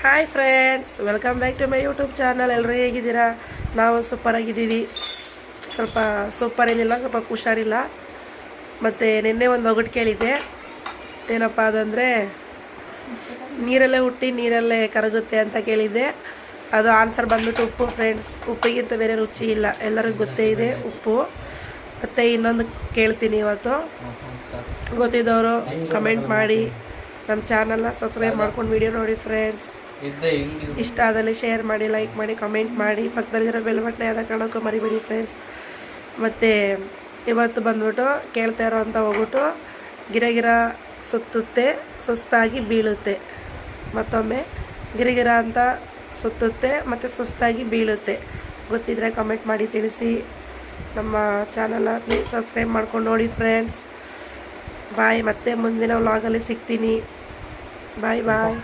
Hi friends, welcome back to my YouTube channel. ಎಲ್ಲರೂ ಹೇಗಿದ್ದೀರಾ? ನಾವು ಸೂಪರಾಗಿದ್ದೀವಿ. ಸ್ವಲ್ಪ ಸೂಪರ್ ಏನಿಲ್ಲ, ಸ್ವಲ್ಪ ಹುಷಾರಿಲ್ಲ. ಮತ್ತು ನಿನ್ನೆ ಒಂದು ಒಗಟು ಕೇಳಿದ್ದೆ. ಏನಪ್ಪ ಅದಂದರೆ, ನೀರಲ್ಲೇ ಹುಟ್ಟಿ ನೀರಲ್ಲೇ ಕರಗುತ್ತೆ ಅಂತ ಕೇಳಿದ್ದೆ. ಅದು ಆನ್ಸರ್ ಬಂದ್ಬಿಟ್ಟು ಉಪ್ಪು ಫ್ರೆಂಡ್ಸ್. ಉಪ್ಪಿಗಿಂತ ಬೇರೆ ರುಚಿ ಇಲ್ಲ, ಎಲ್ಲರಿಗೂ ಗೊತ್ತೇ ಇದೆ ಉಪ್ಪು. ಮತ್ತು ಇನ್ನೊಂದು ಕೇಳ್ತೀನಿ ಇವತ್ತು. ಗೊತ್ತಿದ್ದವರು ಕಮೆಂಟ್ ಮಾಡಿ, ನಮ್ಮ ಚಾನಲ್ನ ಸಬ್ಸ್ಕ್ರೈಬ್ ಮಾಡ್ಕೊಂಡು ವಿಡಿಯೋ ನೋಡಿ ಫ್ರೆಂಡ್ಸ್. ಇಷ್ಟ ಆದಲ್ಲಿ ಶೇರ್ ಮಾಡಿ, ಲೈಕ್ ಮಾಡಿ, ಕಮೆಂಟ್ ಮಾಡಿ. ಪಕ್ಕದಲ್ಲಿರೋ ಬೆಲ್ ಬಟನ್ ಯಾವ್ದು ಕಾಣೋಕ್ಕೂ ಮರಿಬೇಡಿ ಫ್ರೆಂಡ್ಸ್. ಮತ್ತು ಇವತ್ತು ಬಂದ್ಬಿಟ್ಟು ಕೇಳ್ತಾ ಇರೋ ಅಂತ ಹೋಗ್ಬಿಟ್ಟು, ಗಿರಗಿರ ಸುತ್ತುತ್ತೆ, ಸುಸ್ತಾಗಿ ಬೀಳುತ್ತೆ. ಮತ್ತೊಮ್ಮೆ ಗಿರಗಿರ ಅಂತ ಸುತ್ತುತ್ತೆ ಮತ್ತು ಸುಸ್ತಾಗಿ ಬೀಳುತ್ತೆ. ಗೊತ್ತಿದ್ರೆ ಕಮೆಂಟ್ ಮಾಡಿ ತಿಳಿಸಿ. ನಮ್ಮ ಚಾನಲ್ನ ಪ್ಲೀಸ್ ಸಬ್ಸ್ಕ್ರೈಬ್ ಮಾಡ್ಕೊಂಡು ನೋಡಿ ಫ್ರೆಂಡ್ಸ್. ಬಾಯ್. ಮತ್ತೆ ಮುಂದಿನ ವ್ಲಾಗಲ್ಲಿ ಸಿಗ್ತೀನಿ. ಬಾಯ್ ಬಾಯ್.